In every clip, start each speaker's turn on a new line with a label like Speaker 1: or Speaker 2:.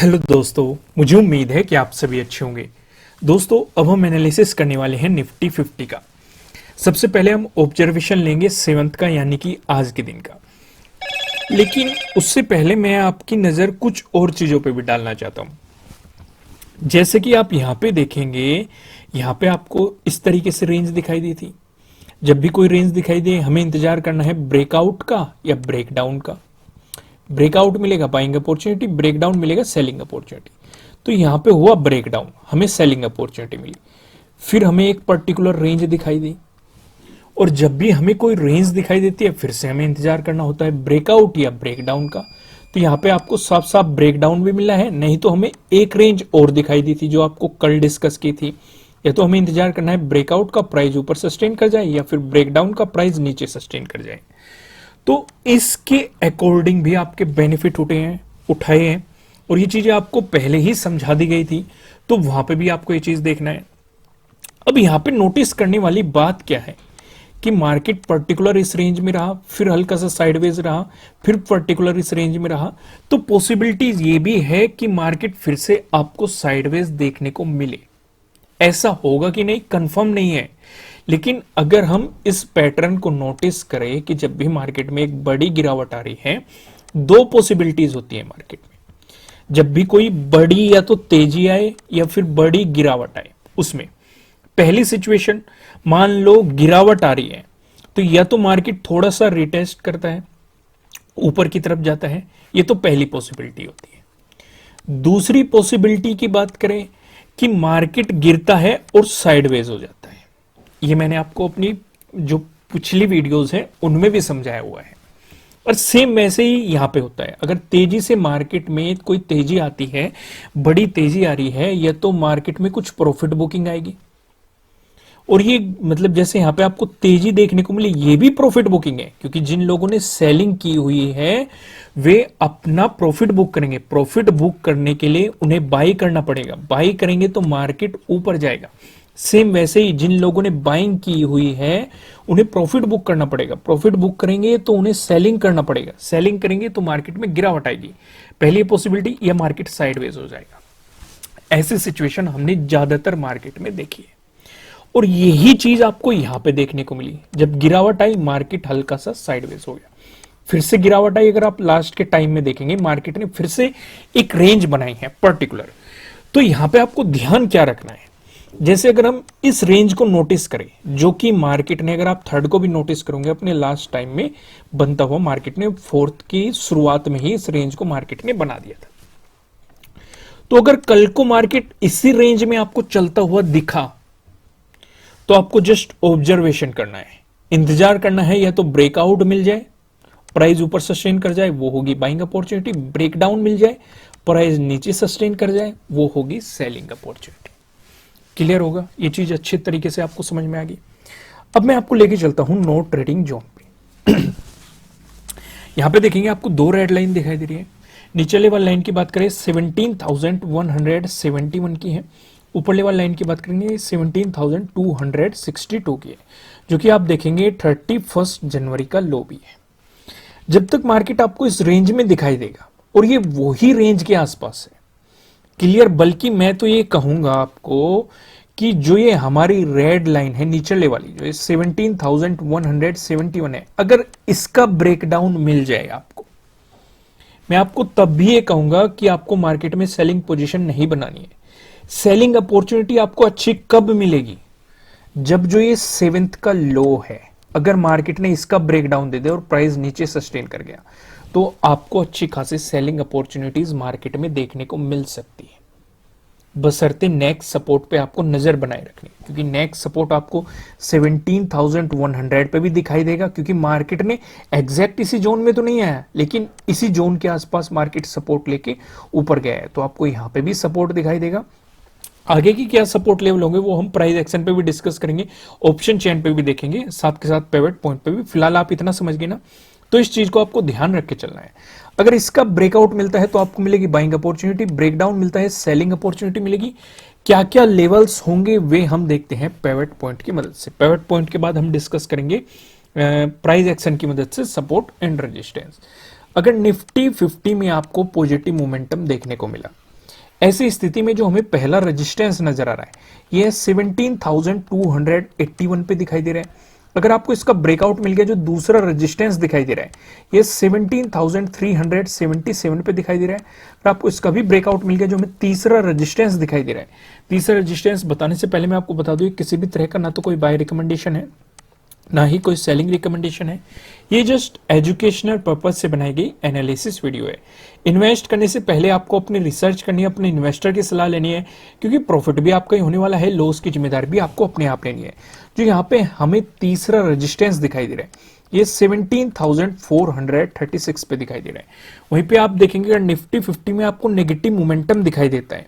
Speaker 1: Hello दोस्तों, मुझे उम्मीद है कि आप सभी अच्छे होंगे। दोस्तों, अब हम एनालिसिस करने वाले हैं निफ्टी 50 का। सबसे पहले हम ऑब्जर्वेशन लेंगे 7th का, यानी कि आज के दिन का। लेकिन उससे पहले मैं आपकी नज़र कुछ और चीज़ों पे भी डालना चाहता हूँ। जैसे कि आप यहाँ पे देखेंगे, यहाँ पे आपको इस तरीके से रेंज दिखाई दी थी। जब भी कोई रेंज दिखाई दे, हमें इंतजार करना है ब्रेकआउट का या ब्रेकडाउन का। ब्रेकआउट मिलेगा बाइंग अपॉर्चुनिटी, ब्रेकडाउन मिलेगा सेलिंग अपॉर्चुनिटी। तो यहां पे हुआ ब्रेकडाउन, हमें सेलिंग अपॉर्चुनिटी मिली। फिर हमें एक पर्टिकुलर रेंज दिखाई दी, और जब भी हमें कोई रेंज दिखाई देती है फिर से हमें इंतजार करना होता है ब्रेकआउट या ब्रेकडाउन का। तो यहाँ पे आपको साफ साफ ब्रेकडाउन भी मिला है, नहीं तो हमें एक रेंज और दिखाई दी थी जो आपको कल डिस्कस की थी। या तो हमें इंतजार करना है ब्रेकआउट का प्राइस ऊपर सस्टेन कर जाए, या फिर ब्रेकडाउन का प्राइस नीचे सस्टेन कर जाए। तो इसके अकॉर्डिंग भी आपके बेनिफिट उठाए हैं, और ये चीजें आपको पहले ही समझा दी गई थी, तो वहां पे भी आपको ये चीज देखना है। अब यहां पे नोटिस करने वाली बात क्या है कि मार्केट पर्टिकुलर इस रेंज में रहा, फिर हल्का सा साइडवेज रहा, फिर पर्टिकुलर इस रेंज में रहा। तो पॉसिबिलिटीज ये भी है कि मार्केट फिर से आपको साइडवेज देखने को मिले। ऐसा होगा कि नहीं कंफर्म नहीं है, लेकिन अगर हम इस पैटर्न को नोटिस करें कि जब भी मार्केट में एक बड़ी गिरावट आ रही है, दो पॉसिबिलिटीज होती है मार्केट में। जब भी कोई बड़ी या तो तेजी आए या फिर बड़ी गिरावट आए, उसमें पहली सिचुएशन, मान लो गिरावट आ रही है, तो या तो मार्केट थोड़ा सा रिटेस्ट करता है, ऊपर की तरफ जाता है, ये तो पहली पॉसिबिलिटी होती है। दूसरी पॉसिबिलिटी की बात करें कि मार्केट गिरता है और साइडवेज हो जाता है। ये मैंने आपको अपनी जो पिछली वीडियोस हैं उनमें भी समझाया हुआ है, और सेम वैसे ही यहां पे होता है। अगर तेजी से मार्केट में कोई तेजी आती है, बड़ी तेजी आ रही है, या तो मार्केट में कुछ प्रॉफिट बुकिंग आएगी, और ये मतलब जैसे यहां पे आपको तेजी देखने को मिली, ये भी प्रॉफिट बुकिंग है, क्योंकि जिन लोगों ने सेलिंग की हुई है वे अपना प्रॉफिट बुक करेंगे। प्रॉफिट बुक करने के लिए उन्हें बाई करना पड़ेगा, बाई करेंगे तो मार्केट ऊपर जाएगा। सेम वैसे ही जिन लोगों ने बाइंग की हुई है उन्हें प्रॉफिट बुक करना पड़ेगा, प्रॉफिट बुक करेंगे तो उन्हें सेलिंग करना पड़ेगा, सेलिंग करेंगे तो मार्केट में गिरावट आएगी। पहली पॉसिबिलिटी, यह मार्केट साइडवेज हो जाएगा। ऐसी सिचुएशन हमने ज्यादातर मार्केट में देखी है, और यही चीज आपको यहां पे देखने को मिली। जब गिरावट आई, मार्केट हल्का सा साइडवेज हो गया, फिर से गिरावट आई। अगर आप लास्ट के टाइम में देखेंगे, मार्केट ने फिर से एक रेंज बनाई है पर्टिकुलर। तो यहां पे आपको ध्यान क्या रखना है, जैसे अगर हम इस रेंज को नोटिस करें, जो कि मार्केट ने, अगर आप थर्ड को भी नोटिस करोगे अपने लास्ट टाइम में बनता हुआ, मार्केट ने फोर्थ की शुरुआत में ही इस रेंज को मार्केट ने बना दिया था। तो अगर कल को मार्केट इसी रेंज में आपको चलता हुआ दिखा, तो आपको जस्ट ऑब्जर्वेशन करना है, इंतजार करना है, या तो ब्रेकआउट मिल जाए, प्राइस ऊपर सस्टेन कर जाए, वो होगी बाइंग अपॉर्चुनिटी। ब्रेकडाउन मिल जाए, प्राइस नीचे सस्टेन कर जाए, वो होगी सेलिंग अपॉर्चुनिटी। क्लियर होगा? ये चीज अच्छे तरीके से आपको समझ में आ गई। अब मैं आपको लेके चलता हूं नो ट्रेडिंग जोन पे। यहां पे देखेंगे आपको दो रेड लाइन दिखाई दे रही है। नीचे लेवल लाइन की बात करें 17,171 की है, ऊपर लेवल लाइन की बात करेंगे 17,262 की है, जो कि आप देखेंगे 31 जनवरी का लो भी है। जब तक मार्केट आपको इस रेंज में दिखाई देगा, और ये वही रेंज के आसपास है, क्लियर, बल्कि मैं तो ये कहूंगा आपको कि जो ये हमारी रेड लाइन है नीचे वाली, जो 17,171 है, अगर इसका ब्रेकडाउन मिल जाए आपको, मैं आपको तब भी ये कहूंगा कि आपको मार्केट में सेलिंग पोजीशन नहीं बनानी है। सेलिंग अपॉर्चुनिटी आपको अच्छी कब मिलेगी, जब जो ये 7th का लो है, अगर मार्केट ने इसका ब्रेकडाउन दे दे और प्राइस नीचे सस्टेन कर गया, तो आपको अच्छी खासी सेलिंग अपॉर्चुनिटीज मार्केट में देखने को मिल सकती है। बशर्ते नेक्स्ट सपोर्ट पे आपको नजर बनाए रखनी, क्योंकि नेक्स्ट सपोर्ट आपको 17,100 पे भी दिखाई देगा, क्योंकि मार्केट ने एग्जैक्ट इसी जोन में तो नहीं आया, लेकिन इसी जोन के आसपास मार्केट सपोर्ट लेके ऊपर गया है, तो आपको यहां पे भी सपोर्ट दिखाई देगा। आगे की क्या सपोर्ट लेवल होंगे वो हम प्राइस एक्शन पे भी डिस्कस करेंगे, ऑप्शन चेन पे भी देखेंगे, साथ के साथ पिवट पॉइंट पे भी। फिलहाल आप इतना समझ गए ना, तो इस चीज को आपको ध्यान रख के चलना है। अगर इसका ब्रेकआउट मिलता है तो आपको मिलेगी बाइंग अपॉर्चुनिटी, ब्रेकडाउन मिलता है सेलिंग अपॉर्चुनिटी मिलेगी। क्या क्या लेवल्स होंगे वे हम देखते हैं पिवट पॉइंट की मदद से। पिवट पॉइंट के बाद हम डिस्कस करेंगे प्राइस एक्शन की मदद से सपोर्ट एंड रेजिस्टेंस। अगर निफ्टी 50 में आपको पॉजिटिव मोमेंटम देखने को मिला, ऐसी स्थिति में जो हमें पहला रेजिस्टेंस नजर आ रहा है ये 17,281 पे दिखाई दे रहा है। अगर आपको इसका ब्रेकआउट मिल गया, जो दूसरा रेजिस्टेंस दिखाई दे रहा है ये 17,377 पे दिखाई दे रहा है। अगर आपको इसका भी ब्रेकआउट मिल गया, जो हमें तीसरा रेजिस्टेंस दिखाई दे रहा है, तीसरा रेजिस्टेंस बताने से पहले मैं आपको बता दूं किसी भी तरह का ना तो कोई बाय रिकमेंडेशन है ना ही कोई सेलिंग रिकमेंडेशन है। ये जस्ट एजुकेशनल पर्पज से बनाई गई एनालिसिस वीडियो है। इन्वेस्ट करने से पहले आपको अपनी रिसर्च करनी है, अपने इन्वेस्टर की सलाह लेनी है, क्योंकि प्रॉफिट भी आपका ही होने वाला है, लॉस की जिम्मेदारी भी आपको अपने आप लेनी है। जो यहाँ पे हमें तीसरा रेजिस्टेंस दिखाई दे रहा है ये 17,436 पे दिखाई दे रहा है। वहीं पे आप देखेंगे निफ्टी 50 में आपको नेगेटिव मोमेंटम दिखाई देता है।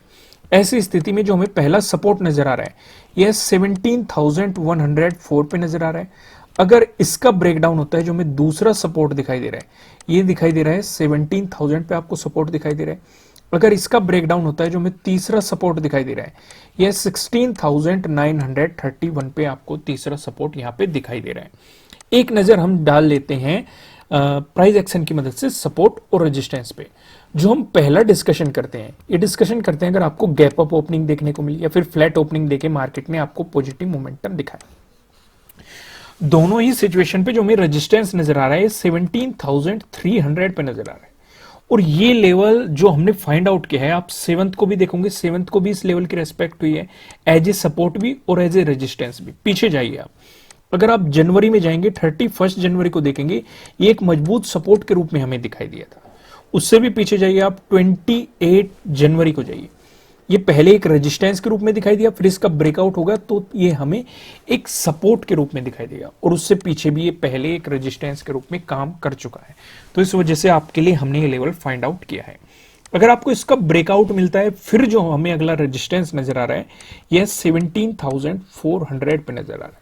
Speaker 1: ऐसी स्थिति में जो हमें पहला सपोर्ट नजर आ रहा है यह 17,104 पे नजर आ रहा है। अगर इसका ब्रेकडाउन होता है, जो हमें दूसरा सपोर्ट दिखाई दे रहा है ये दिखाई दे रहा है 17,000 पे आपको सपोर्ट दिखाई दे रहा है। अगर इसका ब्रेकडाउन होता है, जो हमें तीसरा सपोर्ट दिखाई दे रहा है यह 16,931 पे आपको तीसरा सपोर्ट यहाँ पे दिखाई दे रहा है। एक नजर हम डाल लेते हैं प्राइस एक्शन की मदद से सपोर्ट और रेजिस्टेंस पे। जो हम पहला डिस्कशन करते हैं, ये डिस्कशन करते हैं अगर आपको गैप अप ओपनिंग देखने को मिली या फिर फ्लैट ओपनिंग देके मार्केट ने आपको पॉजिटिव मोमेंटम दिखाया। दोनों ही सिचुएशन पे जो हमें रेजिस्टेंस नजर आ रहा है 17,300 पे नजर आ रहा है। और ये लेवल जो हमने फाइंड आउट किया है, आप सेवंथ को भी देखोगे, सेवंथ को भी इस लेवल की रेस्पेक्ट हुई है, एज ए सपोर्ट भी और एज ए रेजिस्टेंस भी। पीछे जाइए आप, अगर आप जनवरी में जाएंगे 31 जनवरी को देखेंगे, ये एक मजबूत सपोर्ट के रूप में हमें दिखाई दिया था। उससे भी पीछे जाइए आप 28 जनवरी को जाइए, ये पहले एक रेजिस्टेंस के रूप में दिखाई दिया, फिर इसका ब्रेकआउट होगा तो ये हमें एक सपोर्ट के रूप में दिखाई देगा। और उससे पीछे भी ये पहले एक रेजिस्टेंस के रूप में काम कर चुका है। तो इस वजह से आपके लिए हमने ये लेवल फाइंड आउट किया है। अगर आपको इसका ब्रेकआउट मिलता है, फिर जो हमें अगला रेजिस्टेंस नजर आ रहा है यह 17,400 पे नजर आ रहा है।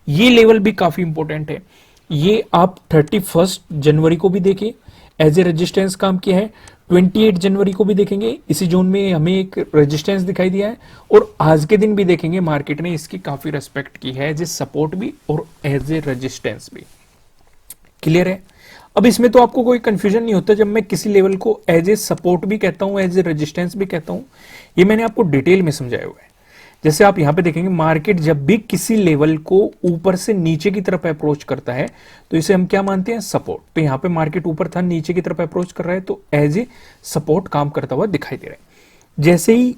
Speaker 1: ये लेवल भी काफी इंपॉर्टेंट है। ये आप 31 जनवरी को भी देखिए, एज ए रेजिस्टेंस काम किया है। 28 जनवरी को भी देखेंगे, इसी जोन में हमें एक रेजिस्टेंस दिखाई दिया है। और आज के दिन भी देखेंगे, मार्केट ने इसकी काफी रेस्पेक्ट की है, एज ए सपोर्ट भी और एज ए रेजिस्टेंस भी। क्लियर है? अब इसमें तो आपको कोई कंफ्यूजन नहीं होता जब मैं किसी लेवल को एज ए सपोर्ट भी कहता हूं, एज ए रेजिस्टेंस भी कहता हूं। ये मैंने आपको डिटेल में समझाया हुआ है। जैसे आप यहां पे देखेंगे, मार्केट जब भी किसी लेवल को ऊपर से नीचे की तरफ अप्रोच करता है तो इसे हम क्या मानते हैं? सपोर्ट। तो यहां पे मार्केट ऊपर था, नीचे की तरफ अप्रोच कर रहा है तो एज ए सपोर्ट काम करता हुआ दिखाई दे रहा है। जैसे ही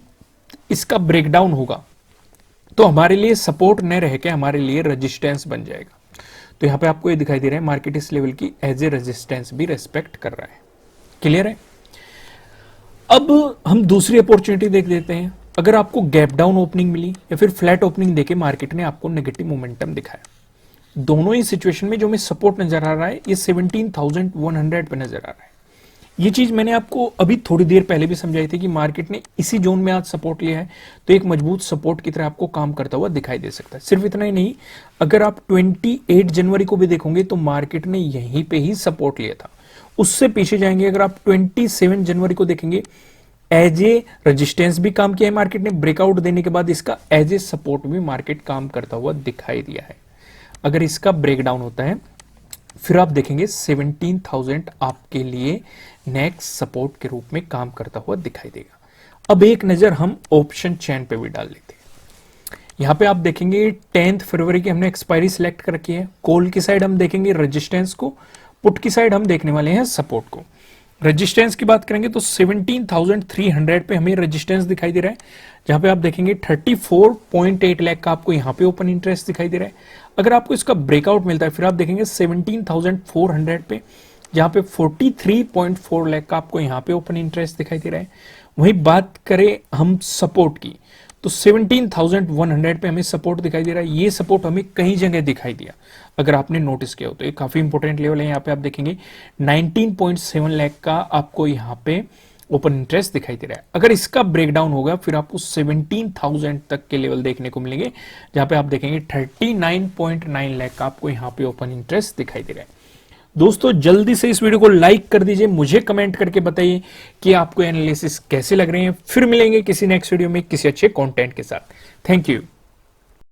Speaker 1: इसका ब्रेकडाउन होगा तो हमारे लिए सपोर्ट न रह के हमारे लिए रेजिस्टेंस बन जाएगा। तो यहां पे आपको ये दिखाई दे रहा है मार्केट इस लेवल की एज ए रेजिस्टेंस भी रेस्पेक्ट कर रहा है। क्लियर है? अब हम दूसरी अपॉर्चुनिटी देख लेते हैं। अगर आपको गैप डाउन ओपनिंग मिली या फिर फ्लैट ओपनिंग देके मार्केट ने आपको नेगेटिव मोमेंटम दिखाया, दोनों ही सिचुएशन में जो हमें सपोर्ट नजर आ रहा है ये 17,100 पे नजर आ रहा है। ये चीज मैंने आपको अभी थोड़ी देर पहले भी समझाई थी कि मार्केट ने इसी जोन में आज सपोर्ट लिया है तो एक मजबूत सपोर्ट की तरह आपको काम करता हुआ दिखाई दे सकता है। सिर्फ इतना ही नहीं, अगर आप 28 जनवरी को भी देखोगे तो मार्केट ने यहीं पे ही सपोर्ट लिया था। उससे पीछे जाएंगे, अगर आप 27 जनवरी को देखेंगे, एज ए रेजिस्टेंस भी काम किया है मार्केट ने, ब्रेकआउट देने के बाद इसका एज ए सपोर्ट भी मार्केट काम करता हुआ दिखाई दिया है। अगर इसका ब्रेकडाउन होता है फिर आप देखेंगे 17,000 आपके लिए नेक्स्ट सपोर्ट के रूप में काम करता हुआ दिखाई देगा। अब एक नजर हम ऑप्शन चेन पे भी डाल लेते हैं। यहां पे आप देखेंगे 10 फरवरी की हमने एक्सपायरी सिलेक्ट कर रखी है। कॉल की साइड हम देखेंगे रेजिस्टेंस को, पुट की साइड हम देखने वाले हैं सपोर्ट को। रेजिस्टेंस की बात करेंगे तो 17,300 पे हमें रेजिस्टेंस दिखाई दे रहा है, जहां पे आप देखेंगे 34.8 लाख का आपको यहां पे ओपन इंटरेस्ट दिखाई दे रहा है। अगर आपको इसका ब्रेकआउट मिलता है फिर आप देखेंगे 17,400 पे, जहां पे 43.4 लाख का आपको यहां पे ओपन इंटरेस्ट दिखाई दे रहा है। वहीं बात करें हम सपोर्ट की तो 17,100 पे हमें सपोर्ट दिखाई दे रहा है। ये सपोर्ट हमें कई जगह दिखाई दिया, अगर आपने नोटिस किया हो तो ये काफी इंपॉर्टेंट लेवल है। यहाँ पे आप देखेंगे 19.7 लाख का आपको यहाँ पे ओपन इंटरेस्ट दिखाई दे रहा है। अगर इसका ब्रेकडाउन होगा फिर आपको 17,000 तक के लेवल देखने को मिलेंगे, जहां पे आप देखेंगे 39.9 लाख का आपको यहाँ पे ओपन इंटरेस्ट दिखाई दे रहा है। दोस्तों जल्दी से इस वीडियो को लाइक कर दीजिए, मुझे कमेंट करके बताइए कि आपको एनालिसिस कैसे लग रहे हैं। फिर मिलेंगे किसी नेक्स्ट वीडियो में किसी अच्छे कंटेंट के साथ। Thank you.